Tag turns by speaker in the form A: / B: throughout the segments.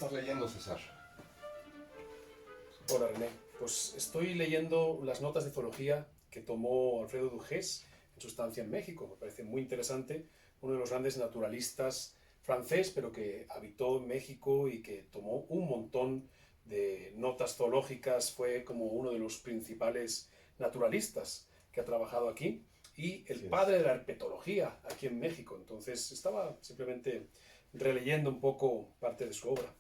A: estás leyendo, César?
B: Hola René, pues estoy leyendo las notas de zoología que tomó Alfredo Dugés en su estancia en México. Me parece muy interesante, uno de los grandes naturalistas francés, pero que habitó en México y que tomó un montón de notas zoológicas, fue como uno de los principales naturalistas que ha trabajado aquí y el
A: Así es.
B: padre de la herpetología aquí en México. Entonces estaba simplemente releyendo un poco parte de su obra.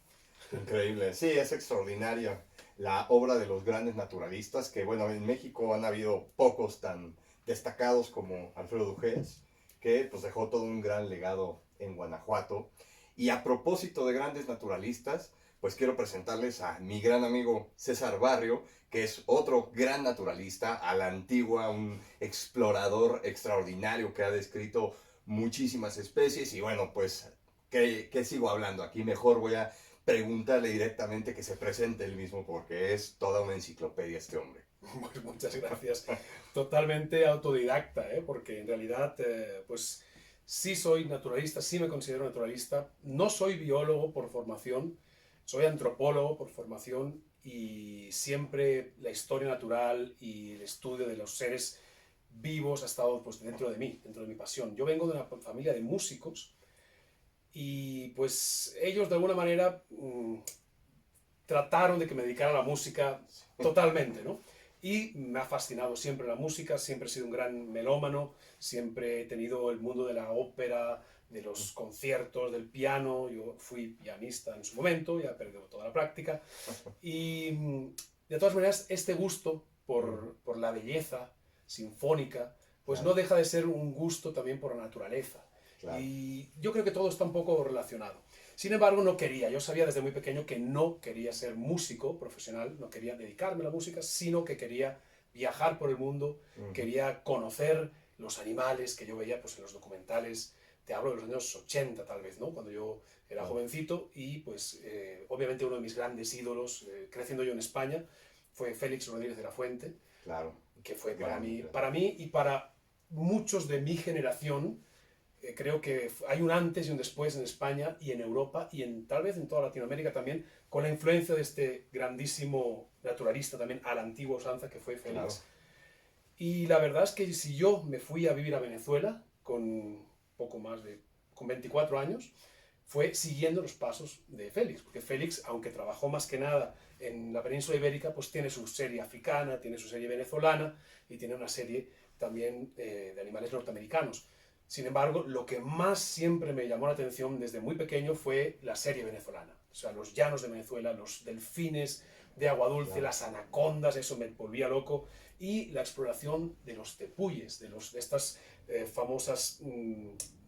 A: Increíble. Sí, es extraordinaria la obra de los grandes naturalistas, que bueno, en México han habido pocos tan destacados como Alfredo Dujés, que pues dejó todo un gran legado en Guanajuato. Y a propósito de grandes naturalistas, pues quiero presentarles a mi gran amigo César Barrio, que es otro gran naturalista, a la antigua, un explorador extraordinario que ha descrito muchísimas especies. Y bueno, pues, ¿qué sigo hablando? Aquí mejor voy a preguntarle directamente que se presente él mismo porque es toda una enciclopedia este hombre.
B: Pues muchas gracias. Totalmente autodidacta, ¿eh? Porque en realidad, pues sí soy naturalista, sí me considero naturalista. No soy biólogo por formación, soy antropólogo por formación y siempre la historia natural y el estudio de los seres vivos ha estado pues, dentro de mí, dentro de mi pasión. Yo vengo de una familia de músicos y pues ellos de alguna manera trataron de que me dedicara a la música totalmente, ¿no? Y me ha fascinado siempre la música, siempre he sido un gran melómano, siempre he tenido el mundo de la ópera, de los conciertos, del piano. Yo fui pianista en su momento, ya he perdido toda la práctica. Y de todas maneras, este gusto por la belleza sinfónica, pues no
A: Claro,
B: deja de ser un gusto también por la naturaleza.
A: claro.
B: Y yo creo que todo está un poco relacionado. Sin embargo, no quería, yo sabía desde muy pequeño que no quería ser músico profesional, no quería dedicarme a la música, sino que quería viajar por el mundo,
A: Ujú.
B: quería conocer los animales que yo veía pues, en los documentales. Te hablo de los años 80 tal vez, ¿no? Cuando yo era
A: Claro,
B: jovencito y pues obviamente uno de mis grandes ídolos, creciendo yo en España, fue Félix Rodríguez de la Fuente,
A: claro.
B: que fue
A: Gran, gran.
B: para mí y para muchos de mi generación. Creo que hay un antes y un después en España y en Europa y tal vez en toda Latinoamérica también, con la influencia de este grandísimo naturalista también a la antigua usanza que fue
A: Claro.
B: Félix. Y la verdad es que si yo me fui a vivir a Venezuela con poco más de, con 24 años, fue siguiendo los pasos de Félix, porque Félix, aunque trabajó más que nada en la península ibérica, pues tiene su serie africana, tiene su serie venezolana y tiene una serie también de animales norteamericanos. Sin embargo, lo que más siempre me llamó la atención desde muy pequeño fue la serie venezolana. O sea, los llanos de Venezuela, los delfines de agua dulce,
A: Claro.
B: las anacondas, eso me volvía loco. Y la exploración de los tepuyes, de estas famosas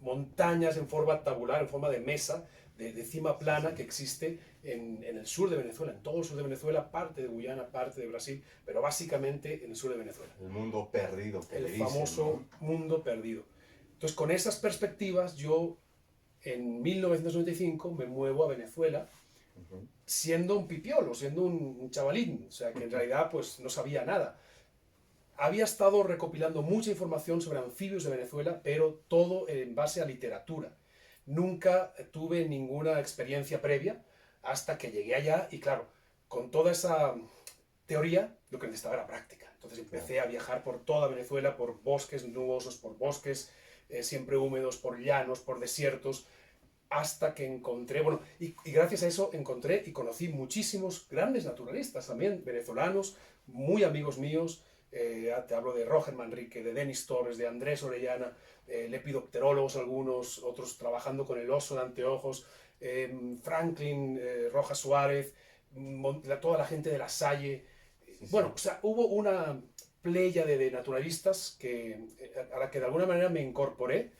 B: montañas en forma tabular, en forma de mesa, de cima
A: Sí,
B: plana
A: sí.
B: que existe en el sur de Venezuela, en todo el sur de Venezuela, parte de Guyana, parte de Brasil, pero básicamente en el sur de Venezuela.
A: El mundo perdido que
B: El
A: le dicen,
B: famoso
A: ¿no?
B: mundo perdido. Entonces, con esas perspectivas, yo en 1995 me muevo a Venezuela
A: Ujú.
B: siendo un pipiolo, siendo un chavalín, o sea, que en realidad pues no sabía nada. Había estado recopilando mucha información sobre anfibios de Venezuela, pero todo en base a literatura. Nunca tuve ninguna experiencia previa hasta que llegué allá y claro, con toda esa teoría, lo que necesitaba era práctica. Entonces
A: Claro.
B: empecé a viajar por toda Venezuela, por bosques nubosos, por bosques siempre húmedos, por llanos, por desiertos, hasta que encontré, bueno, y gracias a eso encontré y conocí muchísimos grandes naturalistas también, venezolanos, muy amigos míos. Te hablo de Roger Manrique, de Denis Torres, de Andrés Orellana, lepidopterólogos algunos, otros trabajando con el oso de anteojos, Franklin Rojas Suárez, toda la gente de la Salle.
A: Sí, sí.
B: Bueno, o sea, hubo una playa de naturalistas a la que de alguna manera me incorporé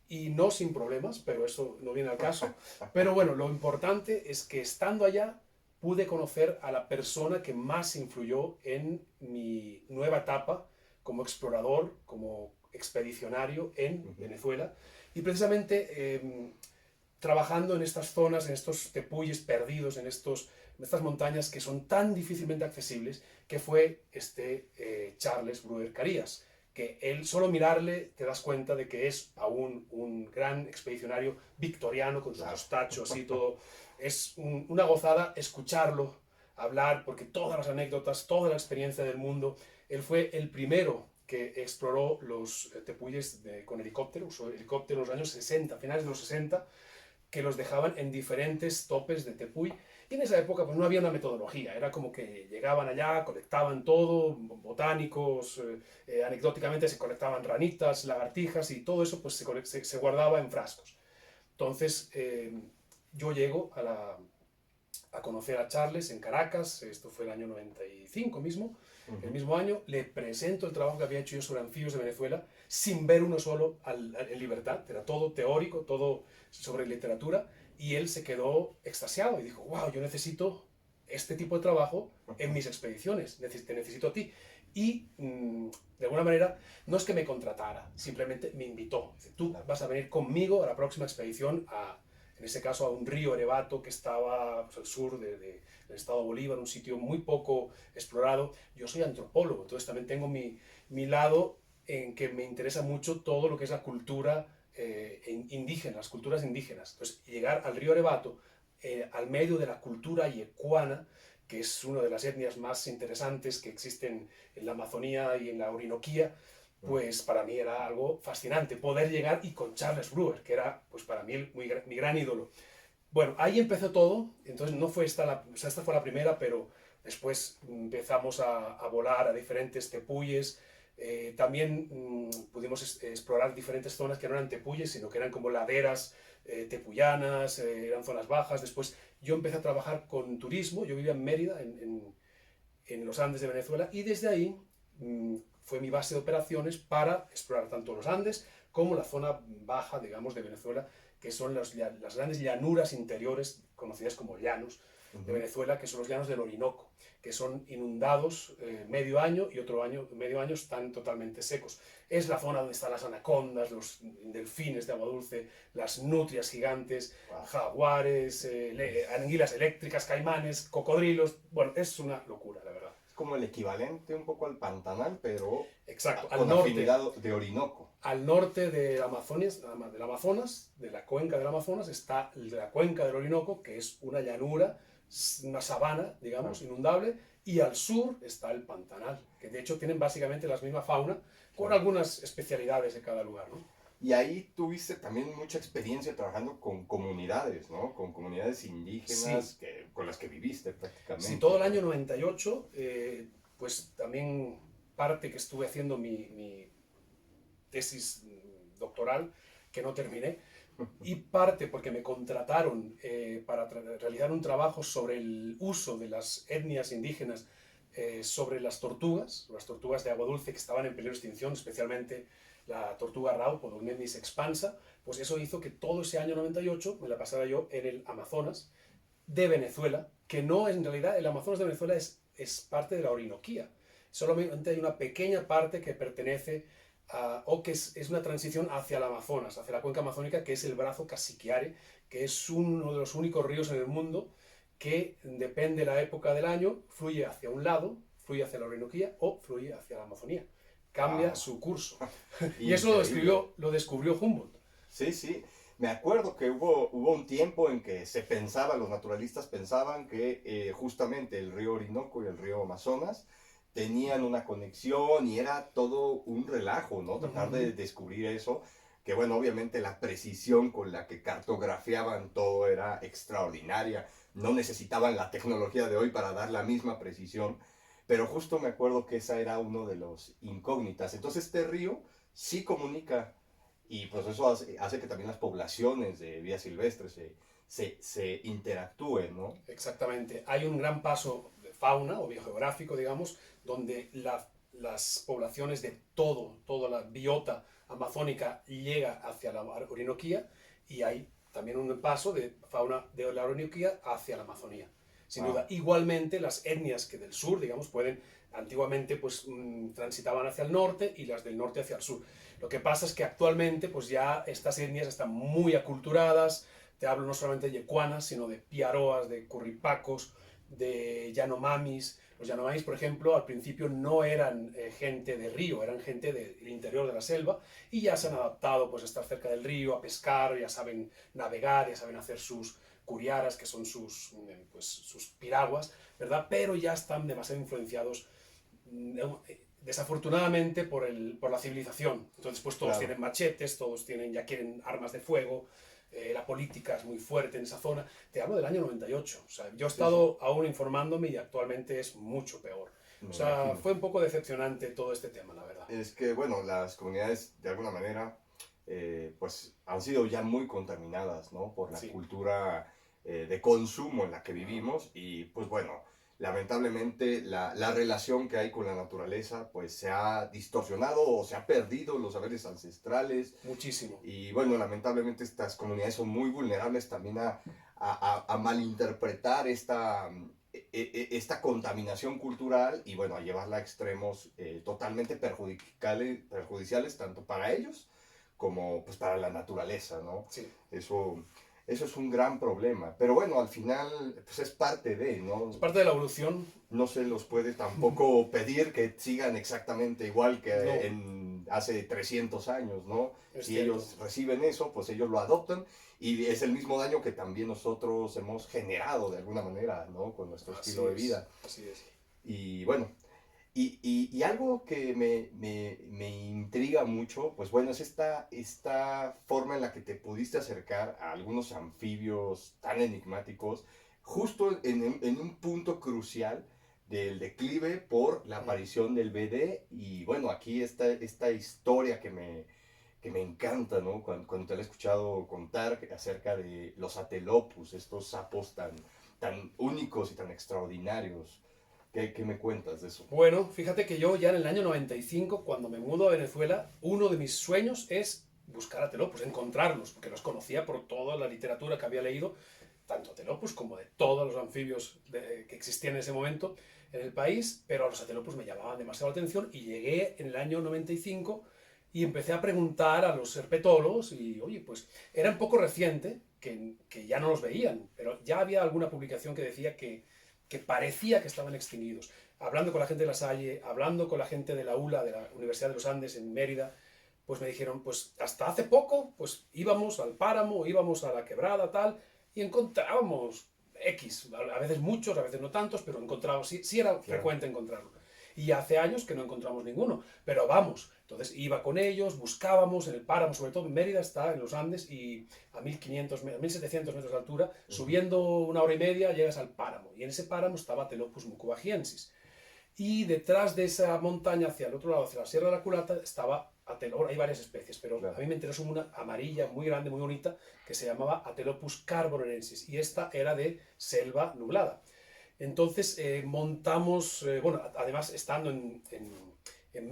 B: y no sin problemas, pero eso no viene al caso. Pero bueno, lo importante es que estando allá pude conocer a la persona que más influyó en mi nueva etapa como explorador, como expedicionario en
A: Ujú.
B: Venezuela. Y precisamente trabajando en estas zonas, en estos tepuyes perdidos, en estas montañas que son tan difícilmente accesibles, que fue Charles Bruer Carías, que él, solo mirarle, te das cuenta de que es aún un gran expedicionario victoriano, con su mostacho, así todo. Es una gozada escucharlo hablar, porque todas las anécdotas, toda la experiencia del mundo. Él fue el primero que exploró los tepuyes con helicóptero, usó helicóptero en los años 60, finales de los 60, que los dejaban en diferentes topes de tepuy. Y en esa época pues no había una metodología, era como que llegaban allá, colectaban todo, botánicos, anecdóticamente se colectaban ranitas, lagartijas y todo eso pues se guardaba en frascos. Entonces yo llego a conocer a Charles en Caracas, esto fue el año 95 mismo, el mismo año, le presento el trabajo que había hecho yo sobre anfibios de Venezuela, sin ver uno solo en libertad, era todo teórico, todo sobre literatura, y él se quedó extasiado y dijo, wow, yo necesito este tipo de trabajo en mis expediciones, te necesito a ti. Y de alguna manera, no es que me contratara, simplemente me invitó. Dice, tú vas a venir conmigo a la próxima expedición en ese caso a un río Erevato que estaba pues, al sur del estado de Bolívar, un sitio muy poco explorado. Yo soy antropólogo, entonces también tengo mi lado en que me interesa mucho todo lo que es la cultura indígena, las culturas indígenas. Entonces, llegar al río Erevato, al medio de la cultura yecuana, que es una de las etnias más interesantes que existen en la Amazonía y en la Orinoquía, pues para mí era algo fascinante poder llegar y con Charles Brewer, que era pues para mí mi gran ídolo. Bueno, ahí empezó todo, entonces no fue esta fue la primera, pero después empezamos a volar a diferentes tepuyes, también pudimos explorar diferentes zonas que no eran tepuyes, sino que eran como laderas tepuyanas, eran zonas bajas. Después yo empecé a trabajar con turismo, yo vivía en Mérida, en los Andes de Venezuela, y desde ahí fue mi base de operaciones para explorar tanto los Andes como la zona baja, digamos, de Venezuela, que son las grandes llanuras interiores, conocidas como llanos de Venezuela, que son los llanos del Orinoco, que son inundados medio año y otro año, medio año están totalmente secos. Es la zona donde están las anacondas, los delfines de agua dulce, las nutrias gigantes, jaguares, anguilas eléctricas, caimanes, cocodrilos. Bueno, es una locura, la verdad.
A: Como el equivalente un poco al Pantanal, pero
B: exacto,
A: con afinidad de Orinoco.
B: Al norte del Amazonas, de la cuenca del Amazonas, está la cuenca del Orinoco, que es una llanura, una sabana, digamos, inundable, y al sur está el Pantanal, que de hecho tienen básicamente la misma fauna, con algunas especialidades de cada lugar, ¿no?
A: Y ahí tuviste también mucha experiencia trabajando con comunidades, ¿no? Con comunidades indígenas
B: sí.
A: con las que viviste prácticamente.
B: Sí, todo el año 98, pues también parte que estuve haciendo mi tesis doctoral, que no terminé, y parte porque me contrataron para realizar un trabajo sobre el uso de las etnias indígenas sobre las tortugas de agua dulce que estaban en peligro de extinción, especialmente la tortuga raupo, Podocnidis expansa. Pues eso hizo que todo ese año 98 me la pasara yo en el Amazonas de Venezuela, que no, en realidad el Amazonas de Venezuela es parte de la Orinoquía. Solamente hay una pequeña parte que pertenece o que es una transición hacia el Amazonas, hacia la cuenca amazónica, que es el brazo Casiquiare, que es uno de los únicos ríos en el mundo que depende de la época del año, fluye hacia un lado, fluye hacia la Orinoquía o fluye hacia la Amazonía. Cambia su curso. Y eso lo descubrió Humboldt.
A: Sí, sí. Me acuerdo que hubo un tiempo en que los naturalistas pensaban que justamente el río Orinoco y el río Amazonas tenían una conexión y era todo un relajo, ¿no? Tratar de descubrir eso, que bueno, obviamente la precisión con la que cartografiaban todo era extraordinaria, no necesitaban la tecnología de hoy para dar la misma precisión, pero justo me acuerdo que esa era uno de los incógnitas. Entonces este río sí comunica y pues eso hace que también las poblaciones de vida silvestre se interactúen, ¿no?
B: Exactamente. Hay un gran paso de fauna o biogeográfico, digamos, donde las poblaciones de toda la biota amazónica llega hacia la Orinoquía y hay también un paso de fauna de la Orinoquía hacia la Amazonía. Sin duda. Igualmente, las etnias que del sur, digamos, antiguamente pues transitaban hacia el norte y las del norte hacia el sur. Lo que pasa es que actualmente pues ya estas etnias están muy aculturadas. Te hablo no solamente de yecuanas, sino de piaroas, de curripacos, de Yanomamis. Los Yanomamis, por ejemplo, al principio no eran gente de río, eran gente del interior de la selva y ya se han adaptado pues, a estar cerca del río, a pescar, ya saben navegar, ya saben hacer sus curiaras, que son pues, sus piraguas, ¿verdad? Pero ya están demasiado influenciados, desafortunadamente, por la civilización. Entonces, pues todos
A: Claro.
B: tienen machetes, todos ya quieren armas de fuego, la política es muy fuerte en esa zona. Te hablo del año 98. O sea, yo he
A: Sí, sí,
B: estado aún informándome y actualmente es mucho peor. O
A: me
B: sea,
A: imagino.
B: fue un poco decepcionante todo este tema, la verdad.
A: Es que, bueno, las comunidades de alguna manera pues han sido ya muy contaminadas, ¿no? Por la
B: Sí.
A: cultura de consumo en la que vivimos y pues bueno, lamentablemente la relación que hay con la naturaleza pues se ha distorsionado o se ha perdido los saberes ancestrales
B: Muchísimo.
A: y bueno, lamentablemente estas comunidades son muy vulnerables también a malinterpretar esta contaminación cultural y bueno, a llevarla a extremos totalmente perjudiciales tanto para ellos como pues para la naturaleza, ¿no?
B: Sí.
A: Eso es un gran problema. Pero bueno, al final pues es parte de,
B: Es
A: ¿no?
B: parte de la evolución.
A: No se los puede tampoco pedir que sigan exactamente igual que
B: No,
A: en hace 300 años, ¿no?
B: es
A: Si
B: cierto.
A: ellos reciben eso, pues ellos lo adoptan y es el mismo daño que también nosotros hemos generado de alguna manera, ¿no? Con nuestro
B: Así
A: estilo de
B: es.
A: vida.
B: Así es.
A: Y bueno, y algo que me intriga mucho, pues bueno, es esta forma en la que te pudiste acercar a algunos anfibios tan enigmáticos, justo en un punto crucial del declive por la aparición del BD. Y bueno, aquí esta historia que me encanta, ¿no? Cuando te la he escuchado contar acerca de los atelopus, estos sapos tan únicos y tan extraordinarios. ¿Qué me cuentas de eso?
B: Bueno, fíjate que yo ya en el año 95, cuando me mudo a Venezuela, uno de mis sueños es buscar a Telopus, encontrarlos, porque los conocía por toda la literatura que había leído, tanto a Telopus como de todos los anfibios que existían en ese momento en el país, pero a los Atelopus me llamaban demasiado la atención y llegué en el año 95 y empecé a preguntar a los herpetólogos y, oye, pues era un poco reciente que ya no los veían, pero ya había alguna publicación que decía que parecía que estaban extinguidos. Hablando con la gente de La Salle, hablando con la gente de la ULA, de la Universidad de los Andes en Mérida, pues me dijeron, pues hasta hace poco, pues íbamos al páramo, íbamos a la quebrada, tal, y encontrábamos X, a veces muchos, a veces no tantos, pero encontrábamos, sí era
A: Claro.
B: frecuente encontrarlo. Y hace años que no encontramos ninguno, pero vamos. Entonces iba con ellos, buscábamos en el páramo, sobre todo en Mérida está en los Andes y a 1500, 1700 metros de altura,
A: Uh -huh.
B: subiendo una hora y media llegas al páramo. Y en ese páramo estaba Telopus mucubagiensis. Y detrás de esa montaña, hacia el otro lado, hacia la Sierra de la Culata, estaba Atelopus. Hay varias especies, pero
A: Claro.
B: a mí me interesó una amarilla muy grande, muy bonita, que se llamaba Atelopus carbonerensis. Y esta era de selva nublada. Entonces montamos, bueno, además estando en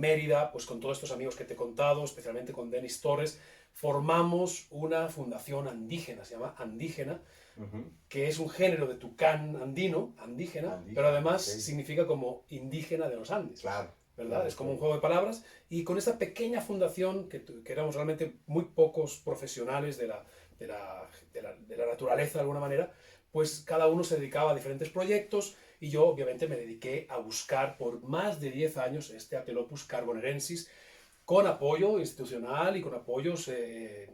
B: Mérida, pues con todos estos amigos que te he contado, especialmente con Denis Torres, formamos una fundación andígena, se llama Andígena,
A: Uh -huh.
B: que es un género de tucán andino, andígena, pero además
A: okay.
B: significa como indígena de los Andes.
A: Claro.
B: ¿Verdad?
A: Claro,
B: es como un juego de palabras. Y con esta pequeña fundación, que éramos realmente muy pocos profesionales de la naturaleza de alguna manera, pues cada uno se dedicaba a diferentes proyectos y yo obviamente me dediqué a buscar por más de 10 años este Atelopus carbonerensis con apoyo institucional y con apoyos de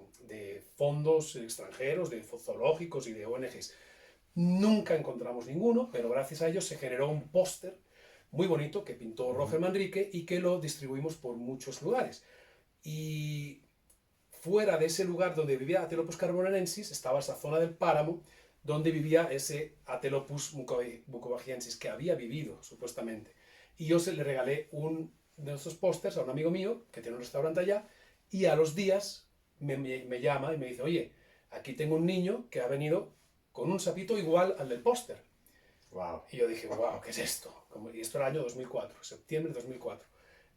B: fondos extranjeros, de zoológicos y de ONGs. Nunca encontramos ninguno, pero gracias a ellos se generó un póster muy bonito que pintó Roger Manrique y que lo distribuimos por muchos lugares. Y fuera de ese lugar donde vivía Atelopus carbonerensis estaba esa zona del páramo donde vivía ese Atelopus mucubagiensis que había vivido supuestamente. Y yo le regalé un de esos pósters a un amigo mío que tiene un restaurante allá y a los días me llama y me dice, oye, aquí tengo un niño que ha venido con un sapito igual al del póster.
A: Wow.
B: Y yo dije, wow, ¿qué es esto? Y esto era el año 2004, septiembre de 2004.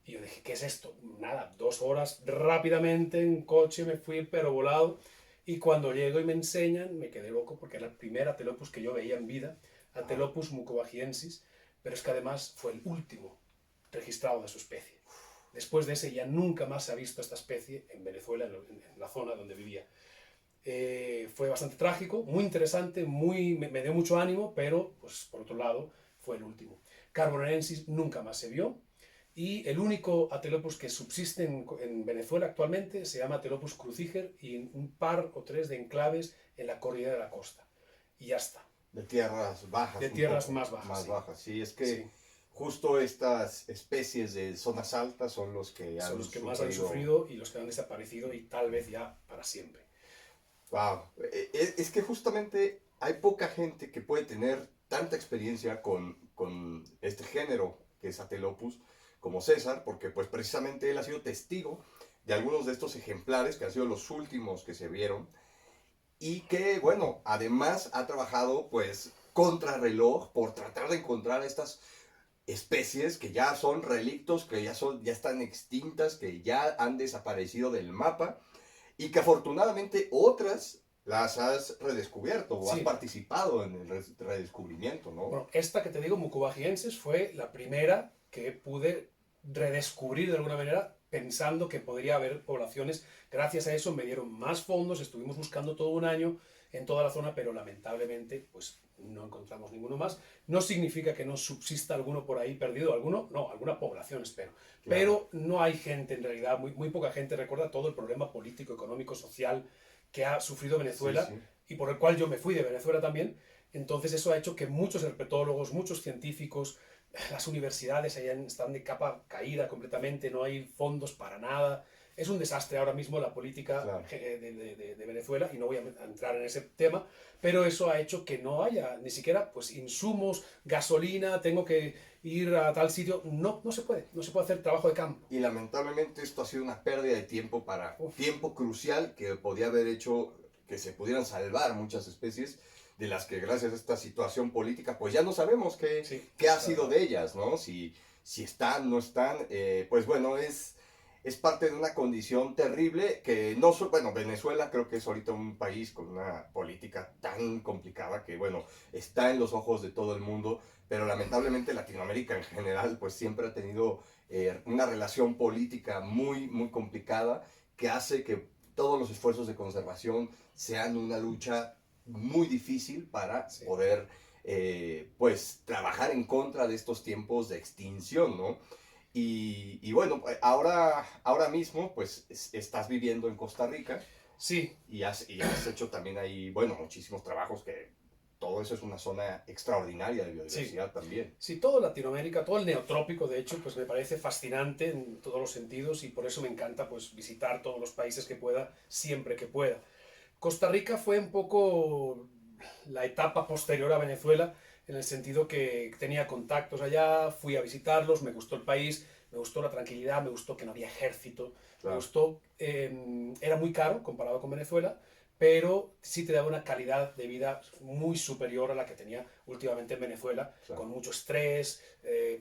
B: Y yo dije, ¿qué es esto? Nada, 2 horas rápidamente en coche me fui pero volado. Y cuando llego y me enseñan, me quedé loco porque era el primer Atelopus que yo veía en vida, Atelopus mucubagiensis, pero es que además fue el último registrado de su especie. Después de ese ya nunca más se ha visto esta especie en Venezuela, en la zona donde vivía. Fue bastante trágico, muy interesante, me dio mucho ánimo, pero pues por otro lado fue el último. Carbonensis nunca más se vio y el único Atelopus que subsiste en Venezuela actualmente se llama Atelopus cruciger y un par o tres de enclaves en la cordillera de la costa. Y ya está.
A: De tierras bajas.
B: De
A: un
B: tierras
A: poco,
B: más bajas.
A: Más
B: Sí.
A: bajas, sí. Es que
B: Sí.
A: justo estas especies de zonas altas son los que
B: Son
A: han
B: los que más han sufrido y los que han desaparecido y tal vez ya para siempre.
A: Wow. Es que justamente hay poca gente que puede tener tanta experiencia con este género que es Atelopus como César, porque pues precisamente él ha sido testigo de algunos de estos ejemplares que han sido los últimos que se vieron y que, bueno, además ha trabajado pues contrarreloj por tratar de encontrar estas especies que ya son relictos, que ya están extintas, que ya han desaparecido del mapa y que afortunadamente otras las has redescubierto o has
B: Sí.
A: participado en el redescubrimiento, ¿no?
B: Bueno, esta que te digo, Mucubagiensis, fue la primera que pude redescubrir de alguna manera pensando que podría haber poblaciones. Gracias a eso me dieron más fondos, estuvimos buscando todo un año en toda la zona, pero lamentablemente pues no encontramos ninguno más. No significa que no subsista alguno por ahí perdido, alguno, no, alguna población espero.
A: Claro.
B: Pero no hay gente en realidad, muy poca gente recuerda todo el problema político, económico, social que ha sufrido Venezuela
A: Sí, sí.
B: y por el cual yo me fui de Venezuela también. Entonces eso ha hecho que muchos herpetólogos, muchos científicos, las universidades están de capa caída completamente, no hay fondos para nada. Es un desastre ahora mismo la política
A: Claro.
B: de Venezuela y no voy a entrar en ese tema, pero eso ha hecho que no haya ni siquiera pues, insumos, gasolina, tengo que ir a tal sitio. No, no se puede hacer trabajo de campo.
A: Y lamentablemente esto ha sido una pérdida de tiempo tiempo crucial que podía haber hecho que se pudieran salvar muchas especies de las que gracias a esta situación política pues ya no sabemos
B: Sí,
A: qué ha sido de ellas, ¿no? Si están, no están, pues bueno, es parte de una condición terrible que no solo, bueno, Venezuela creo que es ahorita un país con una política tan complicada que, bueno, está en los ojos de todo el mundo, pero lamentablemente Latinoamérica en general pues siempre ha tenido una relación política muy complicada que hace que todos los esfuerzos de conservación sean una lucha muy difícil para
B: sí.
A: poder pues trabajar en contra de estos tiempos de extinción, ¿no? Y bueno, ahora mismo pues estás viviendo en Costa Rica
B: Sí,
A: y has hecho también ahí, bueno, muchísimos trabajos que todo eso es una zona extraordinaria de biodiversidad también.
B: sí, todo Latinoamérica, todo el neotrópico, de hecho, pues me parece fascinante en todos los sentidos y por eso me encanta pues visitar todos los países que pueda, siempre que pueda. Costa Rica fue un poco la etapa posterior a Venezuela, en el sentido que tenía contactos allá, fui a visitarlos, me gustó el país, me gustó la tranquilidad, me gustó que no había ejército, me
A: Claro.
B: gustó, era muy caro comparado con Venezuela, pero sí te daba una calidad de vida muy superior a la que tenía últimamente en Venezuela,
A: Claro.
B: con mucho estrés,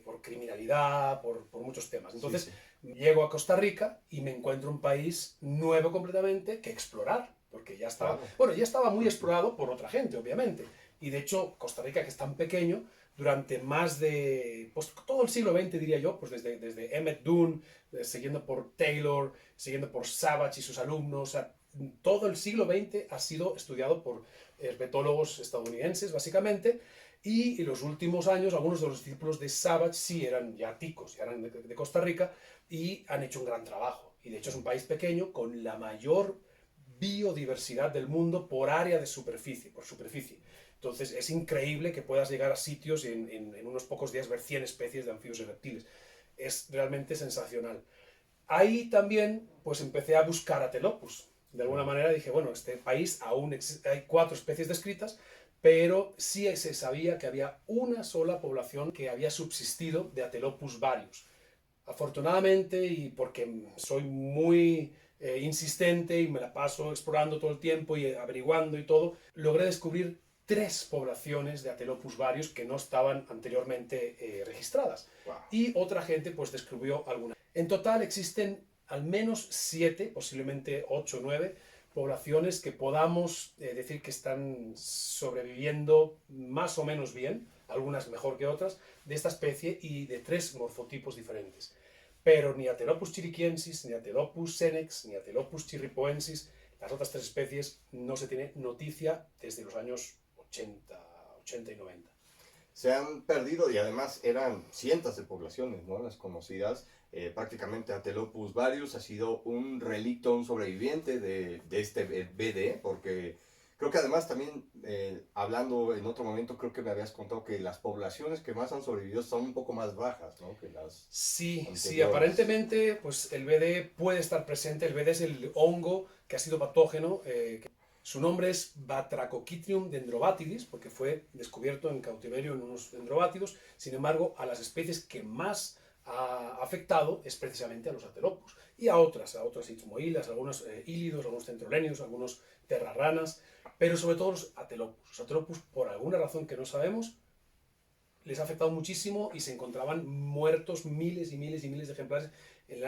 B: por criminalidad, por muchos temas. Entonces,
A: Sí,
B: llego a Costa Rica y me encuentro un país nuevo completamente que explorar, porque ya estaba,
A: Claro.
B: bueno, ya estaba muy explorado por otra gente, obviamente. Y de hecho, Costa Rica, que es tan pequeño, durante más de pues, todo el siglo XX, diría yo, pues desde Emmett Dunn, siguiendo por Taylor, siguiendo por Savage y sus alumnos, o sea, todo el siglo XX ha sido estudiado por herpetólogos estadounidenses, básicamente, y en los últimos años, algunos de los discípulos de Savage sí eran ya ticos, ya eran de Costa Rica, y han hecho un gran trabajo. Y de hecho es un país pequeño con la mayor biodiversidad del mundo por área de superficie, por superficie. Entonces es increíble que puedas llegar a sitios y en unos pocos días ver 100 especies de anfibios y reptiles. Es realmente sensacional. Ahí también pues empecé a buscar Atelopus. De alguna manera dije, bueno, este país aún hay 4 especies descritas, pero sí se sabía que había una sola población que había subsistido de Atelopus varius. Afortunadamente, y porque soy muy insistente y me la paso explorando todo el tiempo y averiguando y todo, logré descubrir 3 poblaciones de Atelopus varius que no estaban anteriormente registradas.
A: Wow.
B: Y otra gente pues descubrió algunas. En total existen al menos 7, posiblemente 8 o 9 poblaciones que podamos decir que están sobreviviendo más o menos bien, algunas mejor que otras, de esta especie y de 3 morfotipos diferentes. Pero ni Atelopus chiriquiensis, ni Atelopus senex, ni Atelopus chirripoensis, Las otras 3 especies no se tiene noticia desde los años 80 y 90.
A: Se han perdido y además eran cientos de poblaciones, ¿no? Las conocidas. Prácticamente Atelopus varius ha sido un relicto, un sobreviviente de este BD, porque creo que además también, hablando en otro momento, creo que me habías contado que las poblaciones que más han sobrevivido son un poco más bajas, ¿no? Que las
B: Sí,
A: anteriores.
B: sí, aparentemente pues el BD puede estar presente. El BD es el hongo que ha sido patógeno. Su nombre es Batrachochytrium dendrobatidis, porque fue descubierto en cautiverio en unos dendrobátidos. Sin embargo, a las especies que más ha afectado es precisamente a los atelopus y a otras itzmoilas, algunos hílidos, algunos centrolenios, algunos terrarranas, pero sobre todo los atelopus. Los atelopus, por alguna razón que no sabemos, les ha afectado muchísimo y se encontraban muertos miles y miles y miles de ejemplares en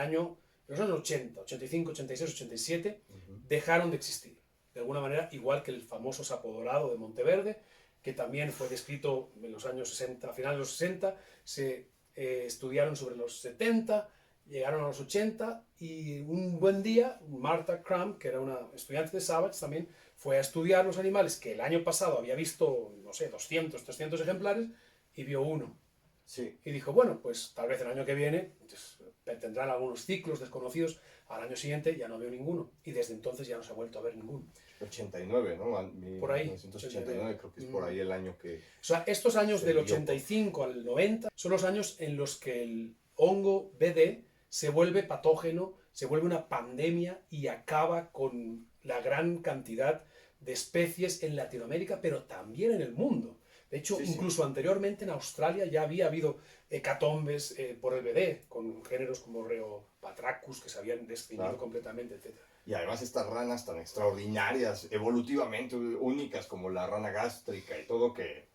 B: en los años 80, 85, 86, 87, dejaron de existir. De alguna manera, igual que el famoso sapo dorado de Monteverde, que también fue descrito en los años 60, a finales de los 60, se estudiaron sobre los 70, llegaron a los 80 y un buen día, Martha Cram, que era una estudiante de Savage, también fue a estudiar los animales que el año pasado había visto, no sé, 200, 300 ejemplares y vio uno.
A: Sí.
B: Y dijo, bueno, pues tal vez el año que viene pues, tendrán algunos ciclos desconocidos, al año siguiente ya no veo ninguno y desde entonces ya no se ha vuelto a ver ninguno.
A: 89, ¿no?
B: Por ahí.
A: 1989, creo que es por ahí el año que...
B: O sea, estos años
A: se
B: del
A: vio
B: 85 al 90 son los años en los que el hongo BD se vuelve patógeno, se vuelve una pandemia y acaba con la gran cantidad de especies en Latinoamérica, pero también en el mundo. De hecho,
A: Sí,
B: incluso anteriormente en Australia ya había habido hecatombes por el BD, con géneros como Rheopatrachus que se habían extinguido
A: Claro.
B: completamente, etc.
A: Y además estas ranas tan extraordinarias, evolutivamente únicas como la rana gástrica y todo, que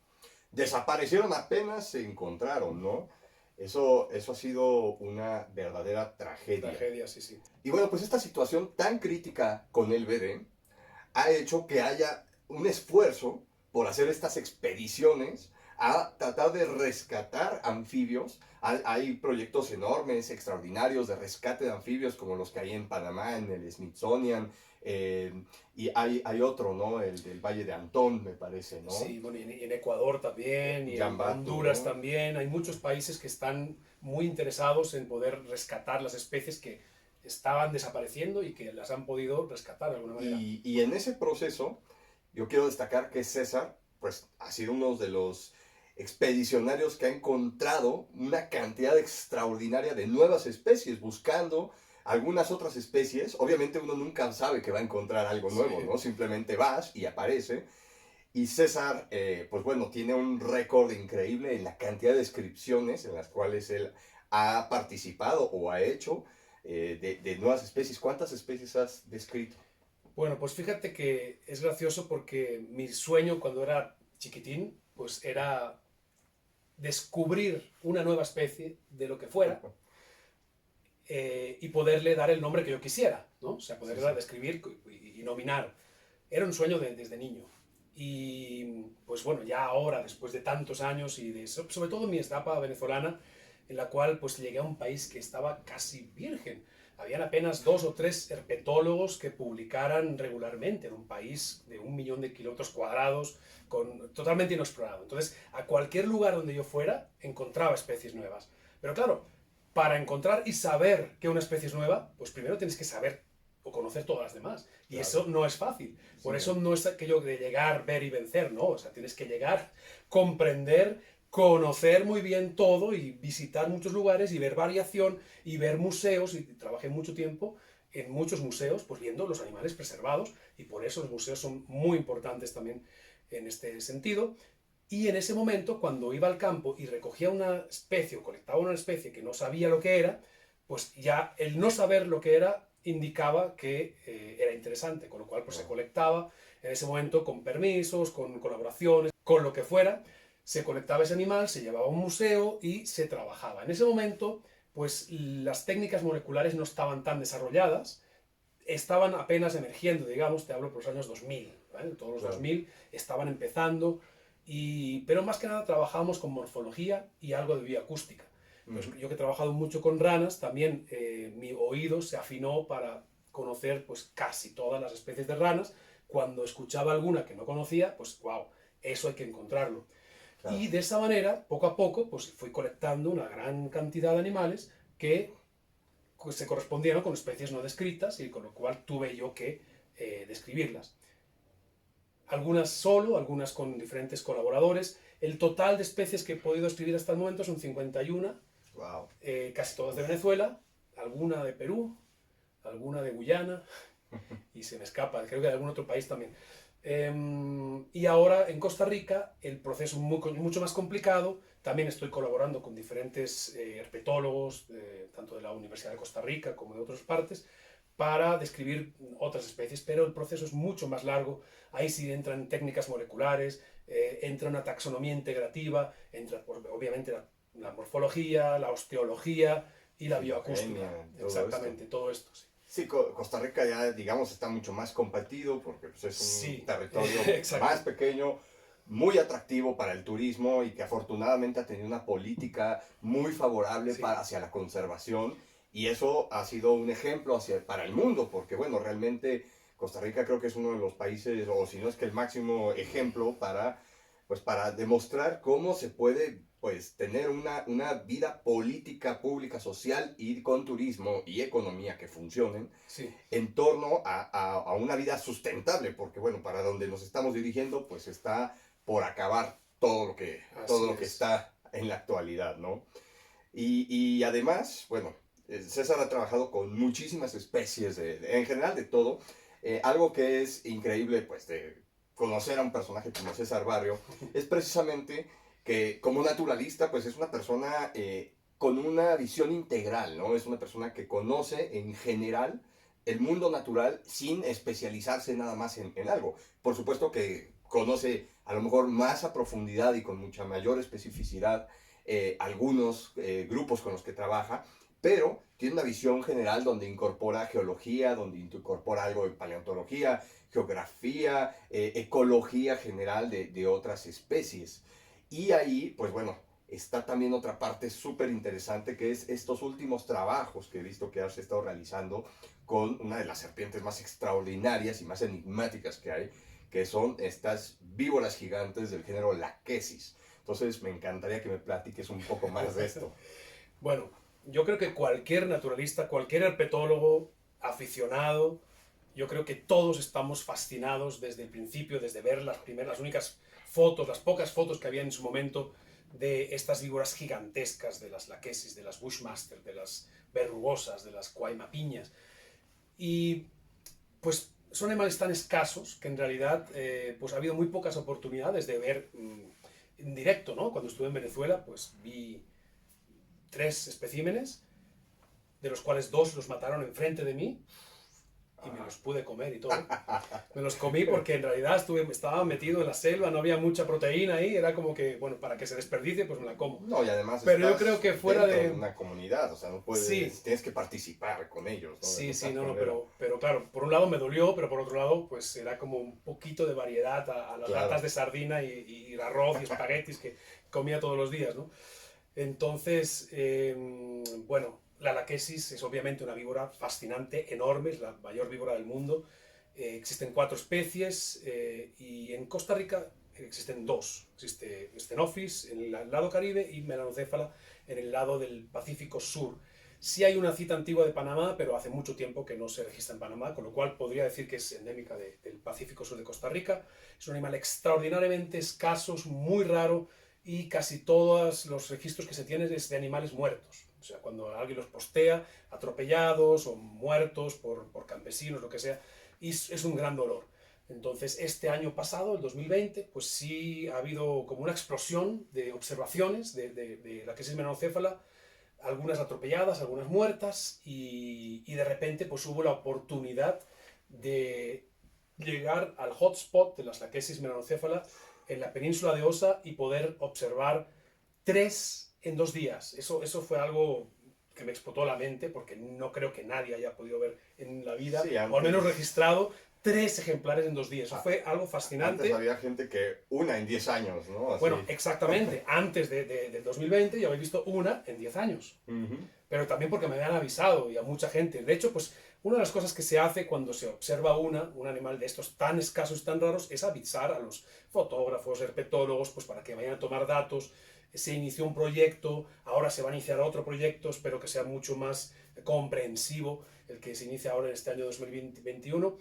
A: desaparecieron apenas se encontraron, ¿no? Eso ha sido una verdadera tragedia.
B: Tragedia, sí, sí.
A: Y bueno, pues esta situación tan crítica con el BD ha hecho que haya un esfuerzo por hacer estas expediciones a tratar de rescatar anfibios. Hay proyectos enormes, extraordinarios de rescate de anfibios como los que hay en Panamá, en el Smithsonian, y hay otro, ¿no? El del Valle de Antón, me parece, ¿no?
B: Sí, bueno, y en Ecuador también, y en
A: Yambatu,
B: Honduras
A: ¿no?
B: también. Hay muchos países que están muy interesados en poder rescatar las especies que estaban desapareciendo y que las han podido rescatar de alguna manera.
A: Y en ese proceso, yo quiero destacar que César, pues, ha sido uno de los expedicionarios que ha encontrado una cantidad extraordinaria de nuevas especies, buscando algunas otras especies. Obviamente uno nunca sabe que va a encontrar algo nuevo,
B: Sí.
A: ¿no? Simplemente vas y aparece. Y César, pues bueno, tiene un récord increíble en la cantidad de descripciones en las cuales él ha participado o ha hecho de nuevas especies. ¿Cuántas especies has descrito?
B: Bueno, pues fíjate que es gracioso porque mi sueño cuando era chiquitín, pues era descubrir una nueva especie de lo que fuera y poderle dar el nombre que yo quisiera, ¿no? O sea, poderla
A: Sí.
B: describir y nominar. Era un sueño desde niño. Y pues bueno, ya ahora, después de tantos años y sobre todo mi etapa venezolana, en la cual pues llegué a un país que estaba casi virgen. Habían apenas 2 o 3 herpetólogos que publicaran regularmente en un país de 1 millón de kilómetros cuadrados, totalmente inexplorado. Entonces, a cualquier lugar donde yo fuera, encontraba especies nuevas. Pero claro, para encontrar y saber que una especie es nueva, pues primero tienes que saber o conocer todas las demás. Y
A: Claro.
B: eso no es fácil. Por
A: Sí.
B: eso no es aquello de llegar, ver y vencer, no. O sea, tienes que llegar, comprender, conocer muy bien todo y visitar muchos lugares y ver variación y ver museos. Y trabajé mucho tiempo en muchos museos, pues viendo los animales preservados. Y por eso los museos son muy importantes también en este sentido. Y en ese momento, cuando iba al campo y recogía una especie o colectaba una especie que no sabía lo que era, pues ya el no saber lo que era indicaba que era interesante, con lo cual pues se colectaba en ese momento con permisos, con colaboraciones, con lo que fuera, se colectaba ese animal, se llevaba a un museo y se trabajaba. En ese momento, pues las técnicas moleculares no estaban tan desarrolladas, estaban apenas emergiendo, digamos, te hablo por los años 2000, ¿vale? Todos los
A: Claro.
B: 2000 estaban empezando, pero más que nada trabajábamos con morfología y algo de bioacústica. Pues yo que he trabajado mucho con ranas, también mi oído se afinó para conocer pues casi todas las especies de ranas. Cuando escuchaba alguna que no conocía, pues wow, eso hay que encontrarlo.
A: Claro.
B: Y de esa manera, poco a poco, pues fui colectando una gran cantidad de animales que se correspondieron con especies no descritas y con lo cual tuve yo que describirlas. Algunas solo, algunas con diferentes colaboradores. El total de especies que he podido escribir hasta el momento son 51,
A: Wow.
B: casi todas de Venezuela, alguna de Perú, alguna de Guyana, y se me escapa, creo que de algún otro país también. Y ahora en Costa Rica el proceso es mucho más complicado. También estoy colaborando con diferentes herpetólogos, tanto de la Universidad de Costa Rica como de otras partes, para describir otras especies, pero el proceso es mucho más largo. Ahí sí entran técnicas moleculares, entra una taxonomía integrativa, entra pues, obviamente la morfología, la osteología y la bioacústica. Exactamente, todo esto. Sí.
A: Sí, Costa Rica ya, digamos, está mucho más competido porque pues, es un
B: Sí,
A: territorio
B: exacto.
A: más pequeño, muy atractivo para el turismo y que afortunadamente ha tenido una política muy favorable
B: Sí.
A: hacia la conservación y eso ha sido un ejemplo para el mundo porque, bueno, realmente Costa Rica creo que es uno de los países, o si no es que el máximo ejemplo para demostrar cómo se puede pues tener una vida política, pública, social y con turismo y economía que funcionen
B: Sí.
A: en torno a una vida sustentable, porque bueno, para donde nos estamos dirigiendo pues está por acabar todo lo que está en la actualidad, ¿no? Y además, bueno, César ha trabajado con muchísimas especies, en general de todo. Algo que es increíble, pues, de conocer a un personaje como César Barrio, es precisamente que como naturalista, pues es una persona con una visión integral, ¿no? Es una persona que conoce en general el mundo natural sin especializarse nada más en algo. Por supuesto que conoce a lo mejor más a profundidad y con mucha mayor especificidad algunos grupos con los que trabaja, pero tiene una visión general donde incorpora geología, donde incorpora algo de paleontología, geografía, ecología general de otras especies. Y ahí, pues bueno, está también otra parte súper interesante que es estos últimos trabajos que he visto que has estado realizando con una de las serpientes más extraordinarias y más enigmáticas que hay, que son estas víboras gigantes del género Lachesis. Entonces me encantaría que me platiques un poco más de esto.
B: Bueno, yo creo que cualquier naturalista, cualquier herpetólogo aficionado, yo creo que todos estamos fascinados desde el principio, desde ver las únicas fotos, las pocas fotos que había en su momento de estas víboras gigantescas, de las laquesis, de las bushmaster, de las verrugosas, de las cuaymapiñas. Y pues son animales tan escasos que en realidad pues ha habido muy pocas oportunidades de ver en directo, ¿no? Cuando estuve en Venezuela, pues vi 3 especímenes, de los cuales 2 los mataron enfrente de mí y me los pude comer y todo. Me los comí porque en realidad estaba metido en la selva, no había mucha proteína ahí, era como que, bueno, para que se desperdicie, pues me la como.
A: No, y además
B: Pero yo
A: estás
B: creo que fuera
A: dentro
B: de
A: una comunidad, o sea, no puedes,
B: sí,
A: tienes que participar con ellos, ¿no?
B: sí,
A: De
B: no, no,
A: manera.
B: pero claro, por un lado me dolió, pero por otro lado, pues era como un poquito de variedad a las
A: Claro.
B: latas de sardina y arroz y espaguetis que comía todos los días, ¿no? Entonces, bueno, la laquesis es obviamente una víbora fascinante, enorme, es la mayor víbora del mundo. Existen 4 especies y en Costa Rica existen 2. Existe Stenophis en el lado caribe y Melanocéfala en el lado del Pacífico Sur. Sí hay una cita antigua de Panamá, pero hace mucho tiempo que no se registra en Panamá, con lo cual podría decir que es endémica del Pacífico Sur de Costa Rica. Es un animal extraordinariamente escaso, muy raro, y casi todos los registros que se tienen es de animales muertos. O sea, cuando alguien los postea, atropellados o muertos por campesinos, lo que sea, y es un gran dolor. Entonces, este año pasado, el 2020, pues sí ha habido como una explosión de observaciones de la Lachesis melanocéfala, algunas atropelladas, algunas muertas, y de repente pues hubo la oportunidad de llegar al hotspot de las Lachesis melanocéfala en la península de Osa y poder observar 3 en 2 días. Eso fue algo que me explotó la mente porque no creo que nadie haya podido ver en la vida,
A: Sí,
B: o al menos registrado, 3 ejemplares en 2 días. Eso fue algo fascinante.
A: Antes había gente que una en 10 años, ¿no? Así.
B: Bueno, exactamente. Antes del 2020 yo había visto una en 10 años.
A: Uh-huh.
B: Pero también porque me habían avisado y a mucha gente. De hecho, pues Una de las cosas que se hace cuando se observa un animal de estos tan escasos y tan raros es avisar a los fotógrafos, herpetólogos, pues para que vayan a tomar datos. Se inició un proyecto, ahora se va a iniciar otro proyecto, espero que sea mucho más comprensivo el que se inicia ahora en este año 2021,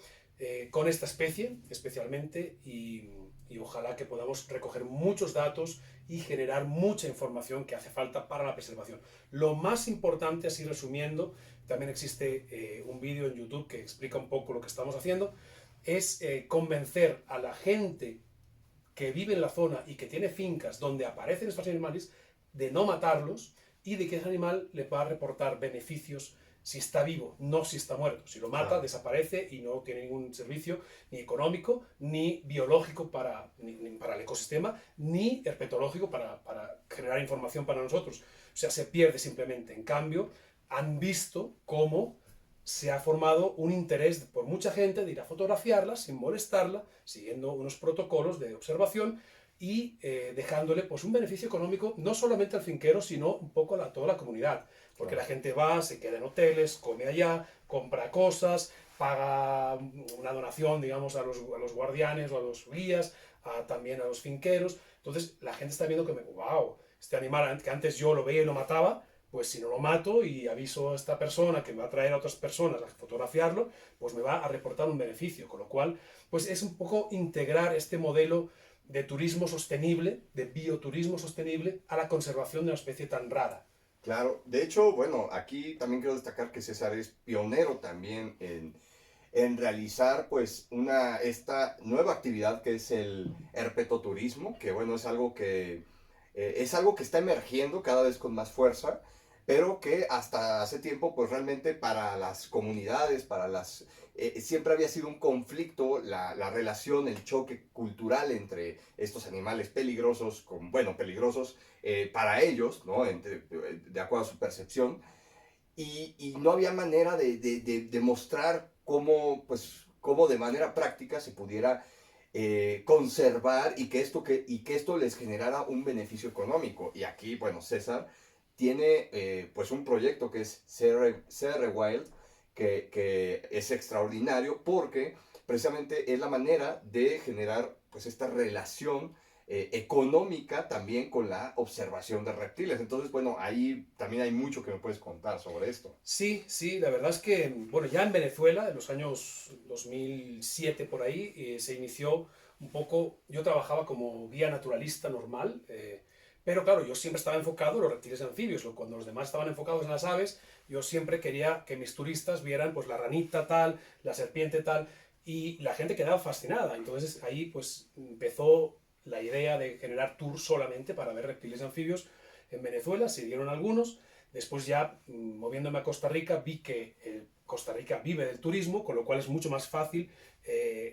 B: con esta especie especialmente, y ojalá que podamos recoger muchos datos y generar mucha información que hace falta para la preservación. Lo más importante, así resumiendo, también existe un vídeo en YouTube que explica un poco lo que estamos haciendo, es convencer a la gente que vive en la zona y que tiene fincas donde aparecen estos animales de no matarlos y de que ese animal le va a reportar beneficios si está vivo, no si está muerto. Si lo mata,
A: Claro.
B: desaparece y no tiene ningún servicio ni económico, ni biológico ni para el ecosistema, ni herpetológico para generar información para nosotros. O sea, se pierde simplemente. En cambio, han visto cómo se ha formado un interés por mucha gente de ir a fotografiarla sin molestarla, siguiendo unos protocolos de observación y dejándole pues, un beneficio económico no solamente al finquero, sino un poco a toda la comunidad. Porque
A: Claro.
B: la gente va, se queda en hoteles, come allá, compra cosas, paga una donación, digamos, a los guardianes o a los guías, también a los finqueros. Entonces la gente está viendo que, wow, este animal que antes yo lo veía y lo mataba, pues si no lo mato y aviso a esta persona que me va a traer a otras personas a fotografiarlo, pues me va a reportar un beneficio. Con lo cual, pues es un poco integrar este modelo de turismo sostenible, de bioturismo sostenible, a la conservación de una especie tan rara.
A: Claro, de hecho, bueno, aquí también quiero destacar que César es pionero también en realizar pues esta nueva actividad que es el herpetoturismo, que bueno, es algo que está emergiendo cada vez con más fuerza, pero que hasta hace tiempo pues realmente para las comunidades, siempre había sido un conflicto la relación, el choque cultural entre estos animales peligrosos, bueno, peligrosos para ellos, ¿no? De acuerdo a su percepción, y no había manera de mostrar cómo de manera práctica se pudiera conservar y que esto les generara un beneficio económico. Y aquí, bueno, César tiene pues un proyecto que es CR Wild, que es extraordinario porque precisamente es la manera de generar pues esta relación económica también con la observación de reptiles. Entonces, bueno, ahí también hay mucho que me puedes contar sobre esto.
B: Sí, sí, la verdad es que, bueno, ya en Venezuela, en los años 2007 por ahí, se inició un poco, yo trabajaba como guía naturalista normal, pero claro, yo siempre estaba enfocado en los reptiles y anfibios, cuando los demás estaban enfocados en las aves, yo siempre quería que mis turistas vieran pues la ranita tal, la serpiente tal, y la gente quedaba fascinada. Entonces ahí pues empezó la idea de generar tours solamente para ver reptiles y anfibios en Venezuela, se dieron algunos. Después ya, moviéndome a Costa Rica, vi que Costa Rica vive del turismo, con lo cual es mucho más fácil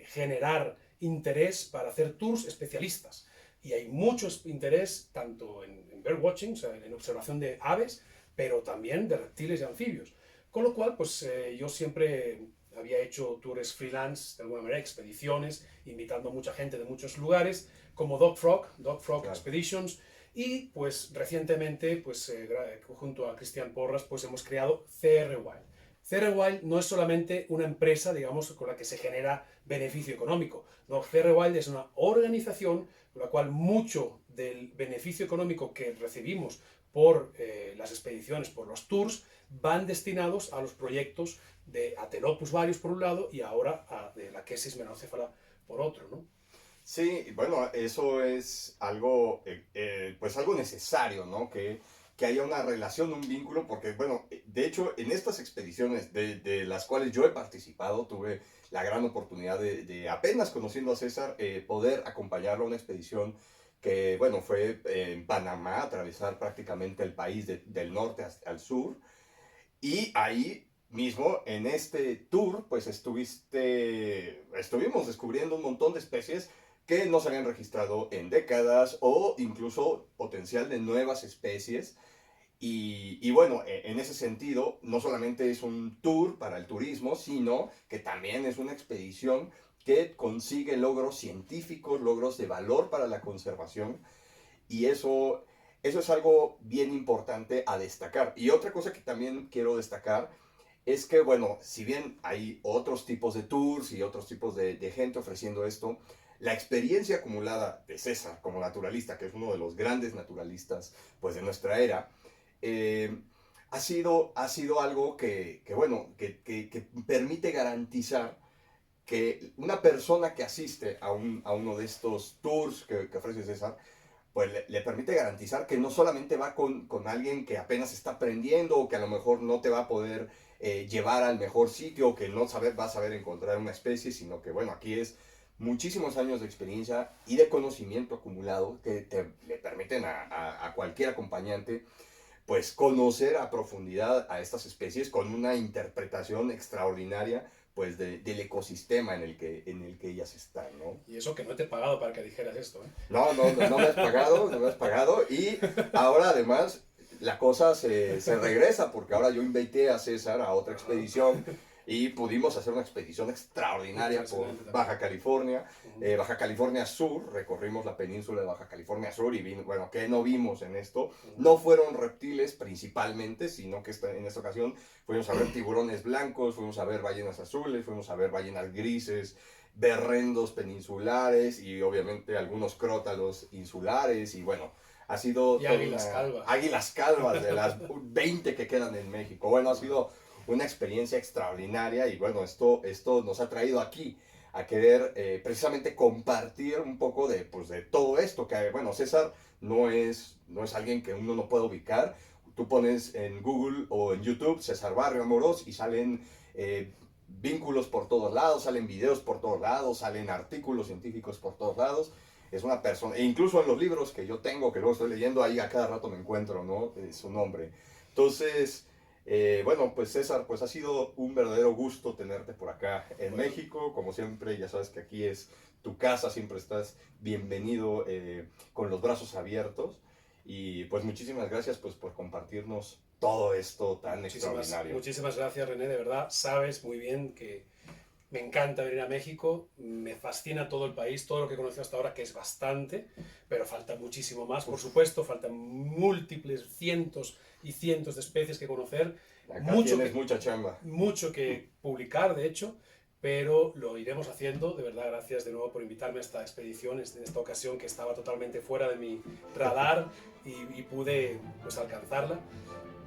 B: generar interés para hacer tours especialistas. Y hay mucho interés tanto en birdwatching, o sea, en observación de aves, pero también de reptiles y anfibios. Con lo cual, pues yo siempre había hecho tours freelance, de alguna manera, expediciones, invitando a mucha gente de muchos lugares, como Dog Frog
A: Claro.
B: Expeditions, y pues recientemente, pues junto a Cristian Porras, pues hemos creado CR Wild. CR Wild no es solamente una empresa, digamos, con la que se genera beneficio económico. No, CR Wild es una organización con la cual mucho del beneficio económico que recibimos por las expediciones, por los tours, van destinados a los proyectos de Atelopus varius por un lado y ahora de la Quesis menocéfala por otro, ¿no?
A: Sí, bueno, eso es algo, pues algo necesario, ¿no? Que haya una relación, un vínculo, porque, bueno, de hecho, en estas expediciones de las cuales yo he participado, tuve la gran oportunidad de apenas conociendo a César, poder acompañarlo a una expedición que, bueno, fue en Panamá, atravesar prácticamente el país del norte hasta el sur, y ahí mismo, en este tour, pues estuvimos descubriendo un montón de especies que no se habían registrado en décadas o incluso potencial de nuevas especies. Y bueno, en ese sentido, no solamente es un tour para el turismo, sino que también es una expedición que consigue logros científicos, logros de valor para la conservación. Y eso es algo bien importante a destacar. Y otra cosa que también quiero destacar es que, bueno, si bien hay otros tipos de tours y otros tipos de gente ofreciendo esto, la experiencia acumulada de César como naturalista, que es uno de los grandes naturalistas pues, de nuestra era, eh, ha sido algo bueno, que permite garantizar que una persona que asiste a uno de estos tours que ofrece César, pues le permite garantizar que no solamente va con alguien que apenas está aprendiendo o que a lo mejor no te va a poder llevar al mejor sitio o que no va a saber encontrar una especie, sino que bueno, aquí es muchísimos años de experiencia y de conocimiento acumulado que le permiten a cualquier acompañante pues conocer a profundidad a estas especies con una interpretación extraordinaria pues del ecosistema en el que ellas están, ¿no?
B: Y eso que no te he pagado para que dijeras esto, ¿eh?
A: No me has pagado, no me has pagado. Y ahora además la cosa se regresa porque ahora yo invité a César a otra expedición y pudimos hacer una expedición extraordinaria por Baja California, Baja California Sur, recorrimos la península de Baja California Sur y bueno, ¿qué no vimos en esto? No fueron reptiles principalmente, sino que en esta ocasión fuimos a ver tiburones blancos, fuimos a ver ballenas azules, fuimos a ver ballenas grises, berrendos peninsulares y obviamente algunos crótalos insulares y bueno, ha sido...
B: Y águilas calvas.
A: Águilas calvas de las 20 que quedan en México. Bueno, ha sido una experiencia extraordinaria y bueno, esto nos ha traído aquí a querer precisamente compartir un poco pues, de todo esto, que bueno, César no es alguien que uno no puede ubicar. Tú pones en Google o en YouTube César Barrio Amorós y salen vínculos por todos lados, salen videos por todos lados, salen artículos científicos por todos lados. Es una persona, e incluso en los libros que yo tengo, que luego estoy leyendo, ahí a cada rato me encuentro, ¿no? Su nombre. Entonces, bueno, pues César, pues ha sido un verdadero gusto tenerte por acá en México. Como siempre, ya sabes que aquí es tu casa, siempre estás bienvenido con los brazos abiertos. Y pues muchísimas gracias pues, por compartirnos todo esto tan extraordinario.
B: Muchísimas gracias, René, de verdad. Sabes muy bien que me encanta venir a México, me fascina todo el país, todo lo que he conocido hasta ahora, que es bastante, pero falta muchísimo más, por supuesto, faltan múltiples cientos y cientos de especies que conocer.
A: Acá tienes mucha chamba.
B: Mucho que publicar, de hecho, pero lo iremos haciendo. De verdad, gracias de nuevo por invitarme a esta expedición, en esta ocasión que estaba totalmente fuera de mi radar y pude pues, alcanzarla.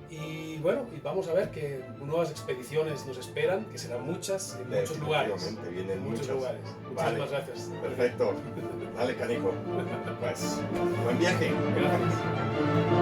B: Y bueno, y vamos a ver que nuevas expediciones nos esperan, que serán muchas, en muchos lugares.
A: Vienen
B: muchos lugares. Muchísimas gracias.
A: Perfecto. Dale, canijo. Pues, buen viaje.
B: Gracias.